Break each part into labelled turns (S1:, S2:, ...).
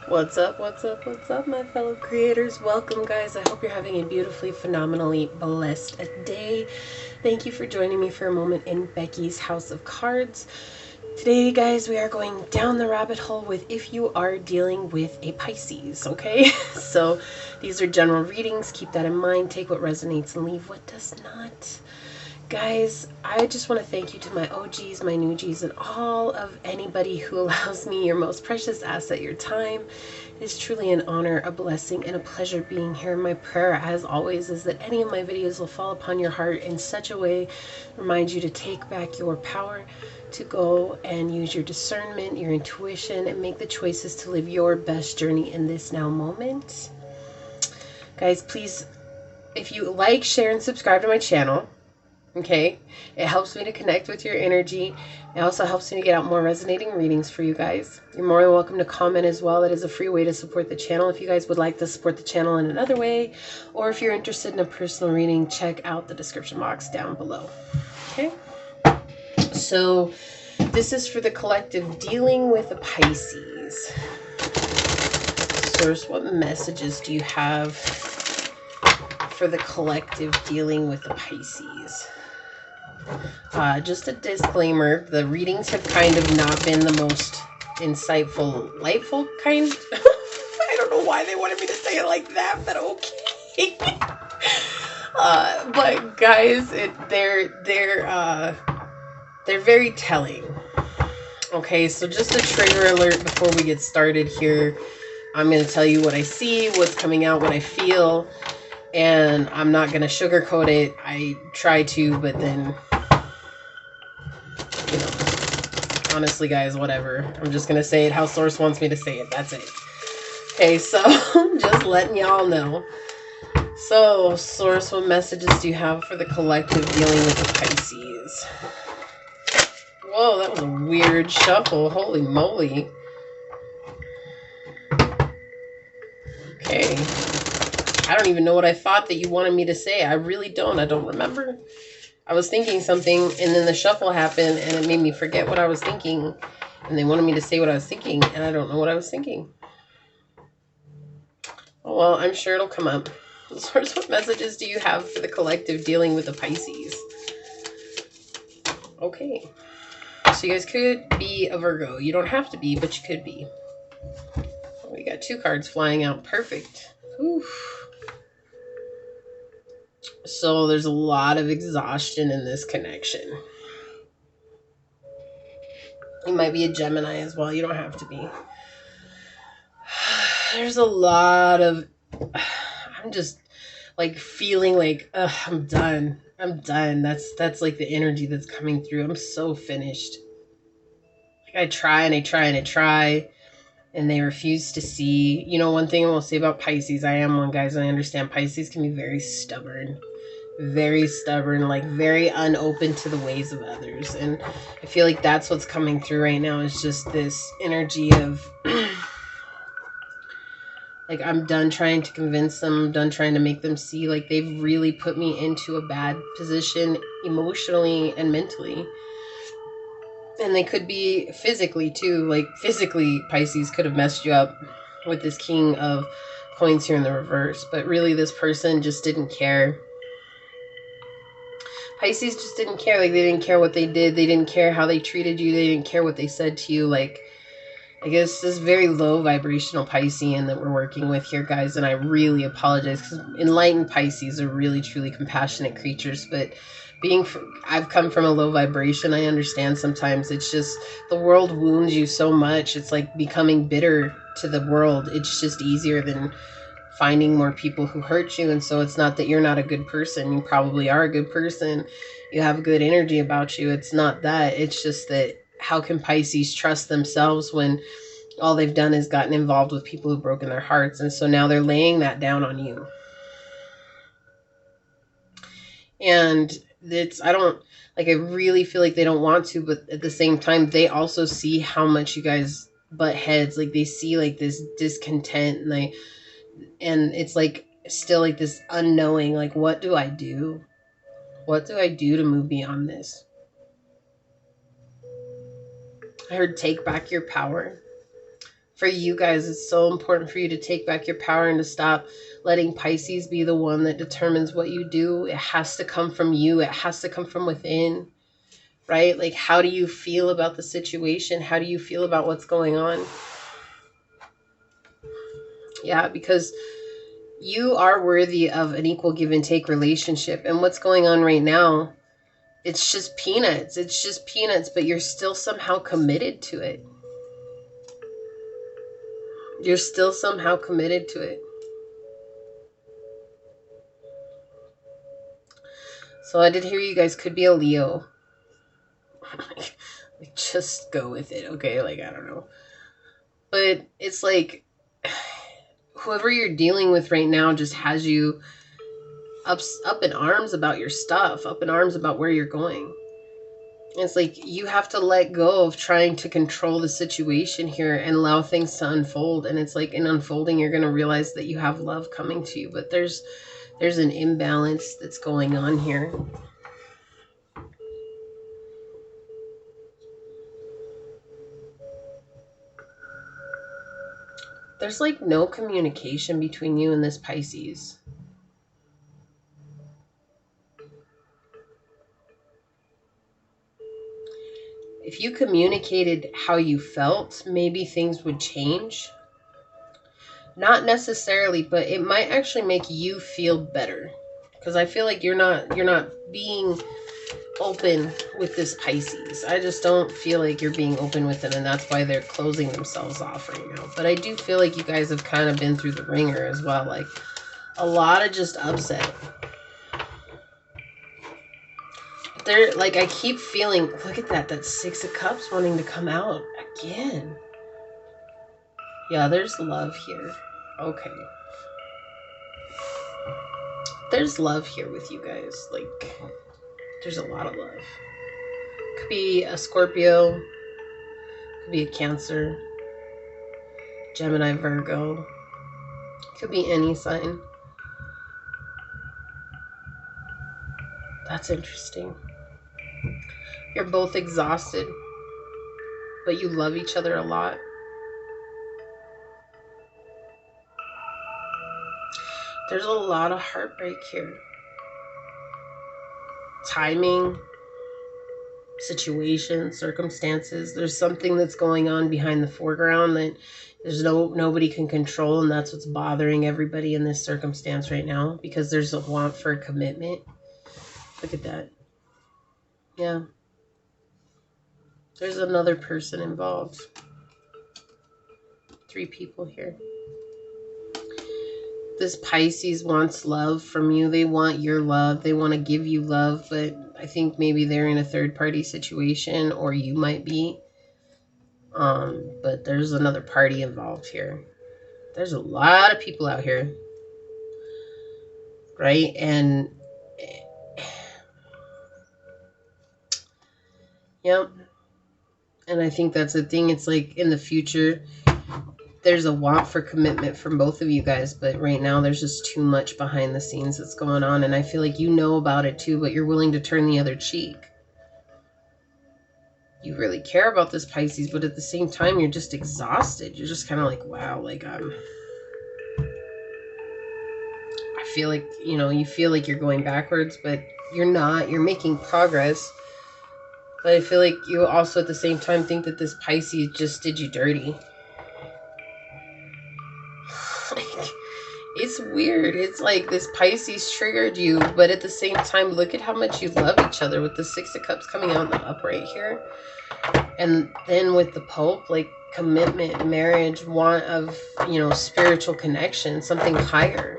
S1: What's up, what's up, what's up, my fellow creators? Welcome, guys. I hope you're having a beautifully, phenomenally blessed day. Thank you for joining me for a moment in Becky's House of Cards. Today, guys, we are going down the rabbit hole with if you are dealing with a Pisces, okay? So these are general readings. Keep that in mind. Take what resonates and leave what does not. Guys, I just want to thank you to my OGs, my new Gs, and all of anybody who allows me your most precious asset, your time. It is truly an honor, a blessing, and a pleasure being here. My prayer, as always, is that any of my videos will fall upon your heart in such a way, remind you to take back your power, to go and use your discernment, your intuition, and make the choices to live your best journey in this now moment. Guys, please, if you like, share, and subscribe to my channel, okay, it helps me to connect with your energy. It also helps me to get out more resonating readings for you guys. You're more than welcome to comment as well. That is a free way to support the channel if you guys would like to support the channel in another way, or if you're interested in a personal reading, check out the description box down below. Okay, so this is for the collective dealing with the Pisces. Source, what messages do you have for the collective dealing with the Pisces? Just a disclaimer, the readings have kind of not been the most insightful, lightful kind. I don't know why they wanted me to say it like that, but okay. But guys, they're very telling. Okay, so just a trigger alert before we get started here. I'm going to tell you what I see, what's coming out, what I feel, and I'm not going to sugarcoat it. I try to, but then, you know, honestly, guys, whatever. I'm just going to say it how Source wants me to say it. That's it. Okay, so just letting y'all know. So, Source, what messages do you have for the collective dealing with the Pisces? Whoa, that was a weird shuffle. Holy moly. Okay. I don't even know what I thought that you wanted me to say. I really don't. I don't remember. I was thinking something, and then the shuffle happened, and it made me forget what I was thinking. And they wanted me to say what I was thinking, and I don't know what I was thinking. Oh, well, I'm sure it'll come up. Source, what messages do you have for the collective dealing with the Pisces? Okay. So you guys could be a Virgo. You don't have to be, but you could be. We got two cards flying out. Perfect. Oof. So there's a lot of exhaustion in this connection. You might be a Gemini as well. You don't have to be. There's a lot of... I'm just like feeling like I'm done. I'm done. That's like the energy that's coming through. I'm so finished. Like I try and I try and I try, and they refuse to see. You know, one thing I will say about Pisces, I am one, guys, and I understand Pisces can be very stubborn, like very unopen to the ways of others. And I feel like that's what's coming through right now, is just this energy of like, I'm done trying to convince them. I'm done trying to make them see. Like, they've really put me into a bad position emotionally and mentally. And they could be physically too. Like, physically, Pisces could have messed you up with this King of Coins here in the reverse. But really, this person just didn't care. Pisces just didn't care. Like, they didn't care what they did. They didn't care how they treated you. They didn't care what they said to you. Like, I guess this very low vibrational Piscean that we're working with here, guys. And I really apologize, because enlightened Pisces are really, truly compassionate creatures. But I've come from a low vibration. I understand sometimes it's just the world wounds you so much. It's like becoming bitter to the world. It's just easier than finding more people who hurt you. And so it's not that you're not a good person. You probably are a good person. You have good energy about you. It's not that. It's just that, how can Pisces trust themselves when all they've done is gotten involved with people who've broken their hearts? And so now they're laying that down on you. And I really feel like they don't want to, but at the same time, they also see how much you guys butt heads. Like, they see like this discontent, and it's like still like this unknowing, like, what do I do? What do I do to move beyond this? I heard take back your power. For you guys, it's so important for you to take back your power and to stop letting Pisces be the one that determines what you do. It has to come from you. It has to come from within, right? Like, how do you feel about the situation? How do you feel about what's going on? Yeah, because you are worthy of an equal give and take relationship. And what's going on right now, it's just peanuts. It's just peanuts, but you're still somehow committed to it. You're still somehow committed to it. So I did hear you guys could be a Leo. Like, just go with it, okay? Like, I don't know. But it's like, whoever you're dealing with right now just has you up in arms about your stuff, up in arms about where you're going. It's like you have to let go of trying to control the situation here and allow things to unfold. And it's like in unfolding, you're going to realize that you have love coming to you. But there's an imbalance that's going on here. There's like no communication between you and this Pisces. If you communicated how you felt, maybe things would change. Not necessarily, but it might actually make you feel better. Because I feel like you're not being open with this Pisces. I just don't feel like you're being open with them, and that's why they're closing themselves off right now. But I do feel like you guys have kind of been through the ringer as well. Like, a lot of just upset. They're like, I keep feeling, look at that Six of Cups wanting to come out again. Yeah, there's love here. Okay. There's love here with you guys. Like, there's a lot of love. Could be a Scorpio. Could be a Cancer. Gemini, Virgo. Could be any sign. That's interesting. You're both exhausted, but you love each other a lot. There's a lot of heartbreak here. Timing, situations, circumstances. There's something that's going on behind the foreground that there's nobody can control, and that's what's bothering everybody in this circumstance right now, because there's a want for a commitment. Look at that. Yeah. There's another person involved. 3 people here. This Pisces wants love from you. They want your love. They want to give you love, but I think maybe they're in a third-party situation, or you might be. But there's another party involved here. There's a lot of people out here, right? And yep. And I think that's the thing. It's like in the future, there's a want for commitment from both of you guys, but right now there's just too much behind the scenes that's going on, and I feel like you know about it too, but you're willing to turn the other cheek. You really care about this Pisces, but at the same time, you're just exhausted. You're just kind of like, wow, like, I feel like, you feel like you're going backwards, but you're not. You're making progress. But I feel like you also at the same time think that this Pisces just did you dirty. It's weird. It's like this Pisces triggered you, but at the same time, look at how much you love each other with the 6 of Cups coming out in the upright here. And then with the Pope, like commitment, marriage, want of, spiritual connection, something higher.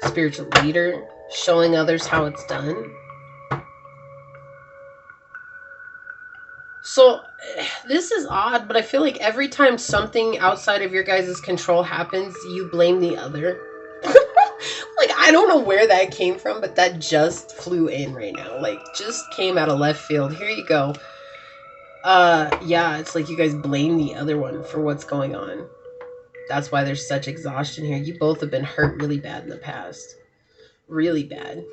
S1: Spiritual leader, showing others how it's done. So this is odd, but I feel like every time something outside of your guys' control happens, you blame the other. Like, I don't know where that came from, but that just flew in right now. Like, just came out of left field. Here you go. Yeah, it's like you guys blame the other one for what's going on. That's why there's such exhaustion here. You both have been hurt really bad in the past. Really bad.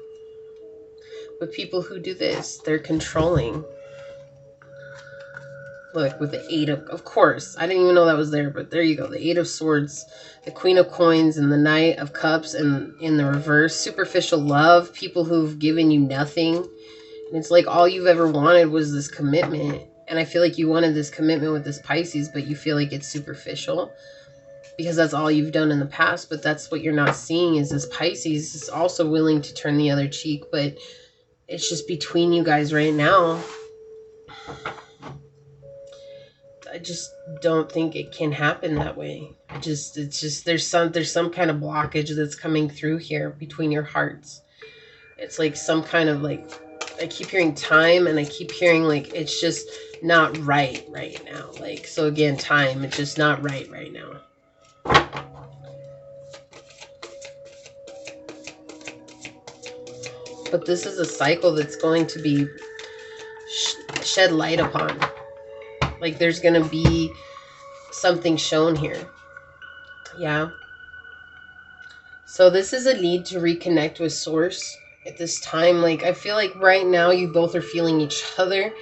S1: But people who do this, they're controlling. Look, with the Eight of course, I didn't even know that was there, but there you go. The Eight of Swords, the Queen of Coins, and the Knight of Cups, and in the reverse, superficial love, people who've given you nothing. And it's like all you've ever wanted was this commitment. And I feel like you wanted this commitment with this Pisces, but you feel like it's superficial because that's all you've done in the past. But that's what you're not seeing, is this Pisces is also willing to turn the other cheek, but it's just between you guys right now. I just don't think it can happen that way. It's just there's some kind of blockage that's coming through here between your hearts. It's like some kind of like, I keep hearing time, and I keep hearing like it's just not right now. Like, so again, time, it's just not right now. But this is a cycle that's going to be shed light upon. Like, there's going to be something shown here. Yeah. So this is a need to reconnect with Source at this time. Like, I feel like right now you both are feeling each other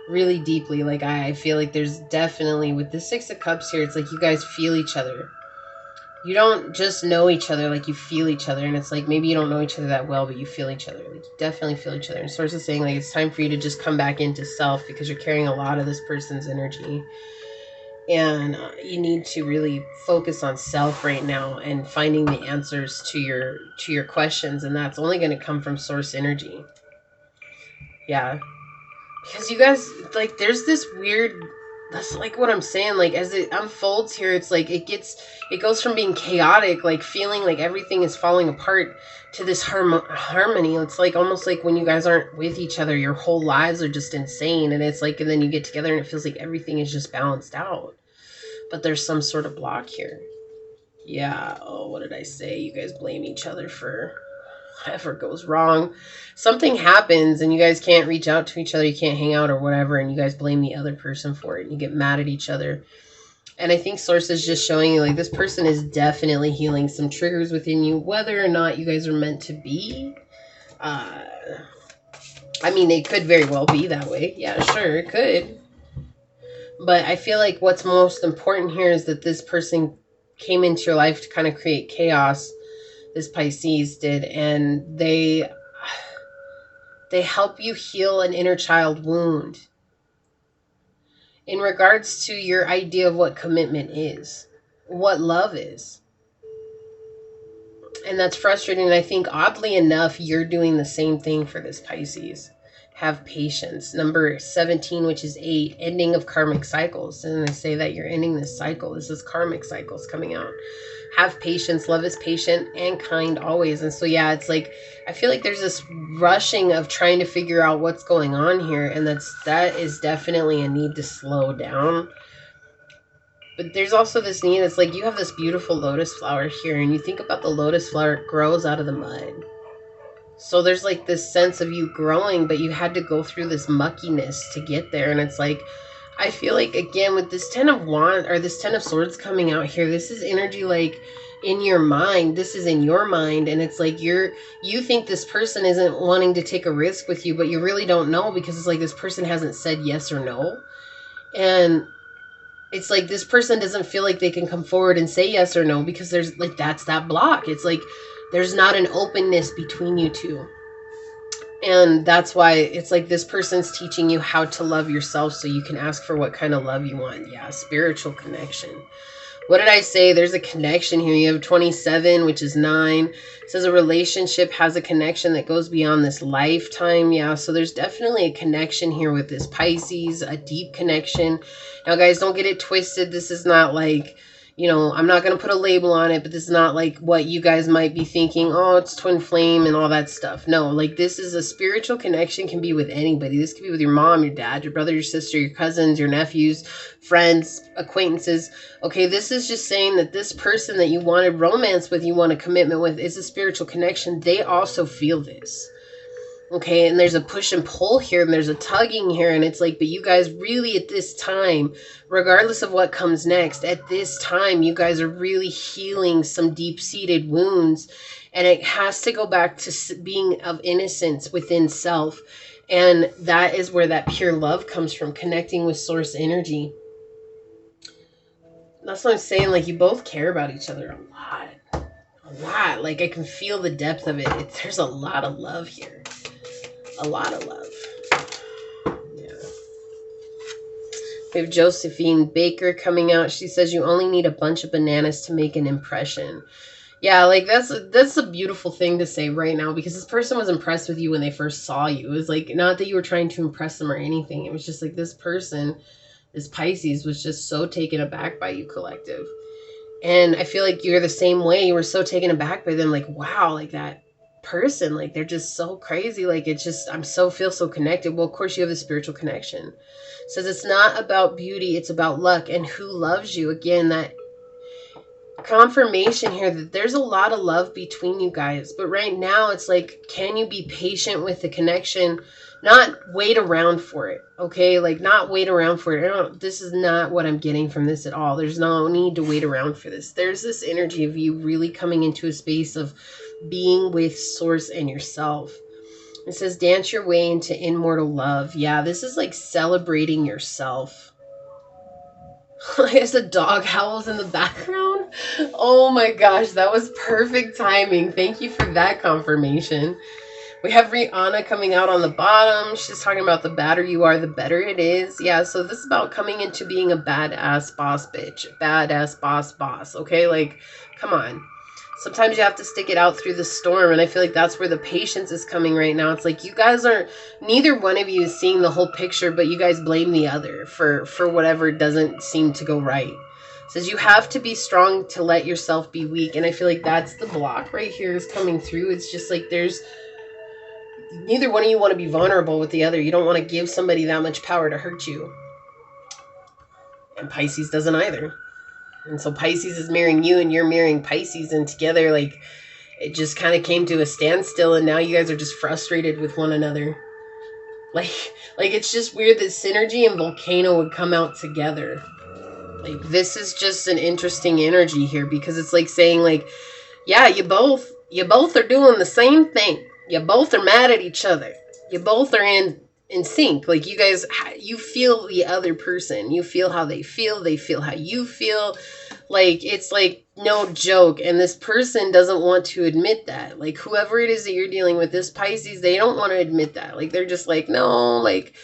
S1: really deeply. Like, I feel like there's definitely, with the Six of Cups here, it's like you guys feel each other. You don't just know each other, like you feel each other. And it's like, maybe you don't know each other that well, but you feel each other. Like, you definitely feel each other. And Source is saying, like, it's time for you to just come back into self, because you're carrying a lot of this person's energy. And you need to really focus on self right now and finding the answers to your questions. And that's only going to come from Source energy. Yeah. Because you guys, like, there's this weird, that's like what I'm saying, like, as it unfolds here, it's like it goes from being chaotic, like feeling like everything is falling apart, to this harmony. It's like almost like when you guys aren't with each other, your whole lives are just insane. And it's like, and then you get together and it feels like everything is just balanced out. But there's some sort of block here. Yeah. Oh, what did I say? You guys blame each other for whatever goes wrong. Something happens and you guys can't reach out to each other, you can't hang out or whatever, and you guys blame the other person for it, and you get mad at each other. And I think Source is just showing you, like, this person is definitely healing some triggers within you, whether or not you guys are meant to be. I mean, it could very well be that way. Yeah, sure, it could. But I feel like what's most important here is that this person came into your life to kind of create chaos. This Pisces did, and they help you heal an inner child wound in regards to your idea of what commitment is, what love is. And that's frustrating. And I think oddly enough, you're doing the same thing for this Pisces. Have patience. Number 17, which is 8, ending of karmic cycles. And I say that you're ending this cycle. This is karmic cycles coming out. Have patience. Love is patient and kind always. And so, yeah, it's like, I feel like there's this rushing of trying to figure out what's going on here. And that is definitely a need to slow down. But there's also this need. It's like you have this beautiful lotus flower here. And you think about the lotus flower, it grows out of the mud. So there's like this sense of you growing, but you had to go through this muckiness to get there. And it's like, I feel like, again, with this 10 of Wands, or this 10 of Swords coming out here, this is energy like in your mind. This is in your mind. And it's like you think this person isn't wanting to take a risk with you, but you really don't know, because it's like this person hasn't said yes or no. And it's like this person doesn't feel like they can come forward and say yes or no, because there's like, that's that block. It's like there's not an openness between you two. And that's why it's like this person's teaching you how to love yourself so you can ask for what kind of love you want. Yeah, spiritual connection. What did I say? There's a connection here. You have 27, which is 9. It says a relationship has a connection that goes beyond this lifetime. Yeah, so there's definitely a connection here with this Pisces, a deep connection. Now, guys, don't get it twisted. This is not like, you know, I'm not going to put a label on it, but this is not like what you guys might be thinking, oh, it's twin flame and all that stuff. No, like, this is a spiritual connection, can be with anybody. This could be with your mom, your dad, your brother, your sister, your cousins, your nephews, friends, acquaintances. Okay, this is just saying that this person that you wanted romance with, you want a commitment with, is a spiritual connection. They also feel this. Okay, and there's a push and pull here, and there's a tugging here, and it's like, but you guys really at this time, regardless of what comes next, at this time, you guys are really healing some deep-seated wounds, and it has to go back to being of innocence within self, And that is where that pure love comes from, connecting with source energy. That's what I'm saying. Like, you both care about each other a lot. A lot. Like, I can feel the depth of it. There's a lot of love here. A lot of love. Yeah. We have Josephine Baker coming out. She says, you only need a bunch of bananas to make an impression. Yeah, like, that's a beautiful thing to say right now, because this person was impressed with you when they first saw you. It was like, not that you were trying to impress them or anything. It was just like, this person, this Pisces, was just so taken aback by you, collective. And I feel like you're the same way. You were so taken aback by them, like, wow, like, that person, like, they're just so crazy. Like, it's just, feel so connected. Well, of course you have the spiritual connection. It says it's not about beauty, it's about luck and who loves you. Again, that confirmation here that there's a lot of love between you guys, but right now it's like, can you be patient with the connection, not wait around for it? Okay, like, not wait around for it. This is not what I'm getting from this at all. There's no need to wait around for this. There's this energy of you really coming into a space of being with source and yourself. It says dance your way into immortal love. Yeah, this is like celebrating yourself. I guess the dog howls in the background. Oh my gosh, that was perfect timing. Thank you for that confirmation. We have Rihanna coming out on the bottom. She's talking about the badder you are, the better it is. Yeah, so this is about coming into being a badass boss bitch. Badass boss. Okay, like, come on. Sometimes you have to stick it out through the storm, and I feel like that's where the patience is coming right now. It's like, you guys are, neither one of you is seeing the whole picture, but you guys blame the other for whatever doesn't seem to go right. It says you have to be strong to let yourself be weak, and I feel like that's the block right here is coming through. It's just like, there's, neither one of you want to be vulnerable with the other. You don't want to give somebody that much power to hurt you. And Pisces doesn't either. And so Pisces is marrying you and you're marrying Pisces, and together, like, it just kind of came to a standstill, and now you guys are just frustrated with one another. Like it's just weird that Synergy and Volcano would come out together. Like, this is just an interesting energy here, because it's like saying, like, yeah, you both are doing the same thing. You both are mad at each other. You both are in sync. Like, you guys, you feel the other person. You feel how they feel how you feel. Like, it's like no joke. And this person doesn't want to admit that. Like, whoever it is that you're dealing with, this Pisces, they don't want to admit that. Like, they're just like, no, like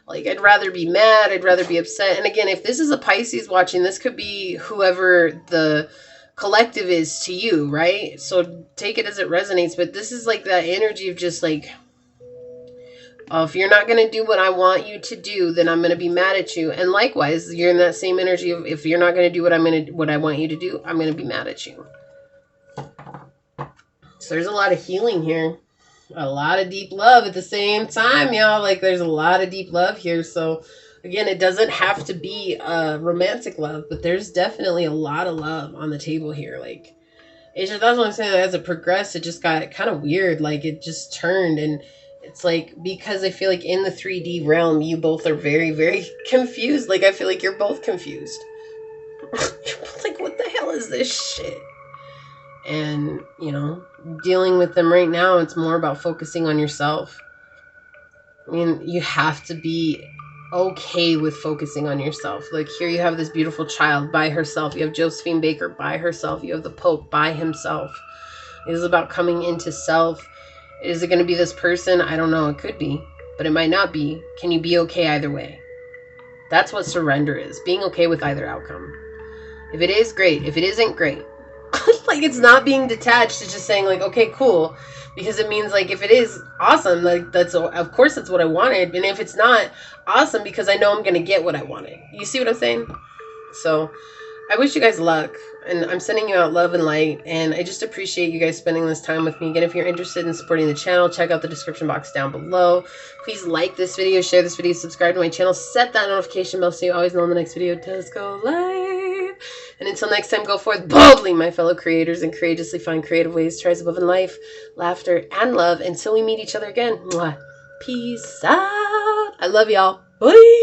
S1: I'd rather be mad. I'd rather be upset. And again, if this is a Pisces watching, this could be whoever the collective is to you, right? So take it as it resonates. But this is like that energy of just like, if you're not going to do what I want you to do, then I'm going to be mad at you. And likewise, you're in that same energy of, if you're not going to do what I want you to do, I'm going to be mad at you. So there's a lot of healing here. A lot of deep love at the same time, y'all. Like, there's a lot of deep love here. So again, it doesn't have to be romantic love, but there's definitely a lot of love on the table here. Like, it's just, that's what I'm saying. As it progressed, it just got kind of weird. Like, it just turned, and it's like, because I feel like in the 3D realm, you both are very, very confused. Like, I feel like you're both confused. You're both like, what the hell is this shit? And, you know, dealing with them right now, it's more about focusing on yourself. I mean, you have to be okay with focusing on yourself. Like, here you have this beautiful child by herself. You have Josephine Baker by herself. You have the Pope by himself. It is about coming into self. Is it going to be this person? I don't know. It could be, but it might not be. Can you be okay either way? That's what surrender is. Being okay with either outcome. If it is, great. If it isn't, great. Like, it's not being detached. It's just saying, like, okay, cool. Because it means, like, if it is awesome, like, of course that's what I wanted. And if it's not, awesome, because I know I'm going to get what I wanted. You see what I'm saying? So I wish you guys luck, and I'm sending you out love and light, and I just appreciate you guys spending this time with me. Again, if you're interested in supporting the channel, check out the description box down below. Please like this video, share this video, subscribe to my channel, set that notification bell so you always know when the next video does go live. And until next time, go forth boldly, my fellow creators, and courageously find creative ways to rise above in life, laughter, and love. Until we meet each other again, mwah, peace out. I love y'all. Bye.